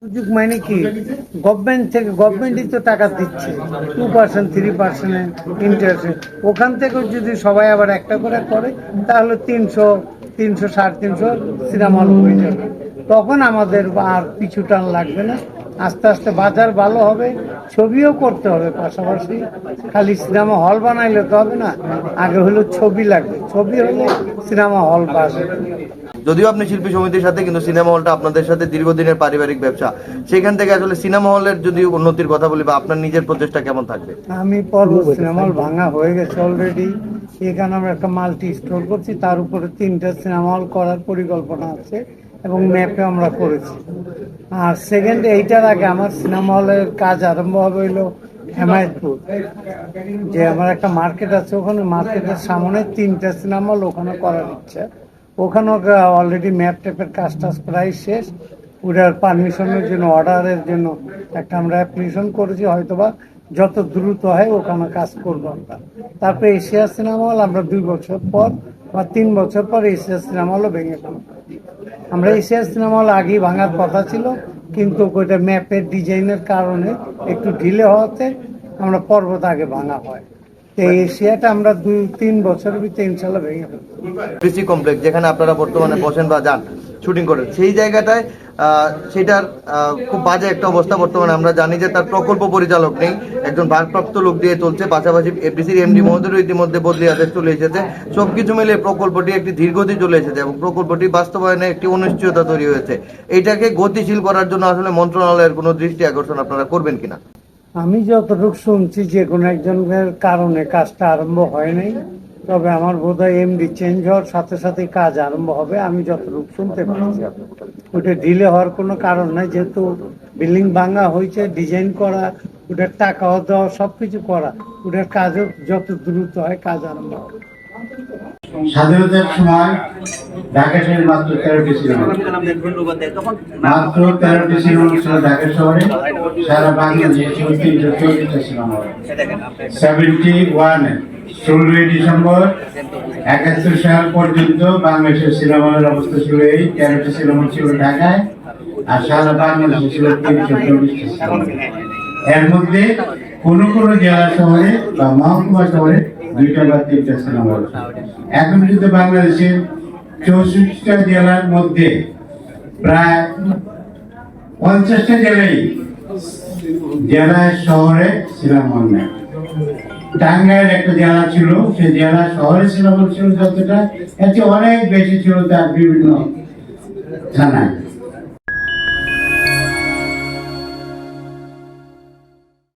সুযোগ মানে কি, গভর্নমেন্টই তো টাকা দিচ্ছে 2% 3% ইন্টারেস্টে। ওখান থেকেও যদি সবাই আবার একটা করে করে তাহলে 300 300 350 সিনেমা হল হয়ে যাবে। তখন আমাদের আর পিছু টান লাগবে না। আস্তে আস্তে বাজার ভালো হবে, ছবিও করতে হবে পাশাপাশি। খালি সিনেমা হল বানাইলে তো হবে না, আগে হলো ছবি লাগবে, ছবি হলে সিনেমা হল বাজবে। যদিও আপনি শিল্পী সমিতির সাথে, কিন্তু সিনেমা হলটা আপনাদের সাথে দীর্ঘদিনের পারিবারিক ব্যবসা। সেখান থেকে আসলে সিনেমা হলের যদি উন্নতির কথা বলি, বা আপনার নিজের প্রচেষ্টা কেমন থাকবে? আমি সিনেমা হল ভাঙা হয়ে গেছে অলরেডি। এখানে আমরা একটা মাল্টি স্টোর করছি, তার উপরে 3টা সিনেমা হল করার পরিকল্পনা আছে এবং ম্যাপে আমরা করেছি। আর সেকেন্ড, এইটার আগে আমার সিনেমা হলের কাজ আরম্ভ হবে হইলো হেমায়তপুর, যে আমার একটা মার্কেট আছে, ওখানে মার্কেটের সামনে 3টা সিনেমা হল ওখানে করার ইচ্ছা। ওখানেও অলরেডি ম্যাপ ট্যাপের কাজ টাজ প্রায় শেষ। ওটার পারমিশনের জন্য, অর্ডারের জন্য একটা আমরা অ্যাপ্লিকেশন করেছি, হয়তোবা যত দ্রুত হয় ওখানে কাজ করবো আমরা। তারপরে এশিয়া সিনেমা হল আমরা 2 বছর পর বা 3 বছর পর এশিয়া সিনেমা হলও ভেঙে ফেলবো। আমরা এশিয়া সিনেমা হল আগেই ভাঙার কথা ছিল, কিন্তু ওইটা ম্যাপের ডিজাইনের কারণে একটু ঢিলে হওয়াতে আমরা পর্বত আগে ভাঙা হয়। এই এশিয়াটা আমরা 2-3 বছরের ভিতরে ইনশাল্লাহ ভেঙে ফেলবো। কৃষি কমপ্লেক্স যেখানে আপনারা বর্তমানে বসেন বা যান শুটিং করেন, সেই জায়গাটায় সেটার খুব বাজে একটা অবস্থা বর্তমানে। আমরা জানি যে তার প্রকল্প পরিচালক নেই, একজন ভারপ্রাপ্ত লোক দিয়ে চলছে। পাশাপাশি এফডিসির এমডি মহোদয়ের ইতিমধ্যে বদলি আদেশ চলে এসেছে। সবকিছু মিলে প্রকল্পটি একটি ধীরগতি চলে এসেছে এবং প্রকল্পটি বাস্তবায়নে একটি অনিশ্চয়তা তৈরি হয়েছে। এটাকে গতিশীল করার জন্য আসলে মন্ত্রণালয়ের কোনো দৃষ্টি আকর্ষণ আপনারা করবেন কিনা? আমি যতটুকু শুনছি যে কোনো একজনের কারণে কাজটা আরম্ভ হয় নাই, তবে আমার বোধহয় এমডি চেঞ্জ হওয়ার সাথে সাথে কাজ আরম্ভ হবে। আমি যতটুকু শুনতে পাচ্ছি ওটা ডিলে হওয়ার কোনো কারণ নাই, যেহেতু বিল্ডিং ভাঙা হয়েছে, ডিজাইন করা, ওটার টাকাও দেওয়া, সবকিছু করা, ওটার কাজও যত দ্রুত হয় কাজ আরম্ভ হবে। স্বাধীনতার সময় ঢাকা শহরে মাত্র 13টি সিনেমা, মাত্র 13টি সিনেমা ছিল ঢাকা শহরে। সারা বাংলাদেশে 340টা সিনেমা। 71 16 ডিসেম্বর 71 সাল পর্যন্ত বাংলাদেশের সিনেমা হলের অবস্থা ছিল এই 13টি সিনেমা ছিল ঢাকায়, আর সারা বাংলাদেশে ছিল 340টা সিনেমা। এর মধ্যে কোন কোন জেলা শহরে বা মহকুমা শহরে 2টা বা 3টা সিনেমা হল। এখন কিন্তু বাংলাদেশের 64টা জেলার মধ্যে প্রায় 50টা জেলায় শহরে সিনেমা হল নেই। টাঙ্গাইল একটা জেলা ছিল, সেই জেলা শহরে সিনেমা হল ছিল যতটা, এর চেয়ে অনেক বেশি ছিল তার বিভিন্ন থানায়।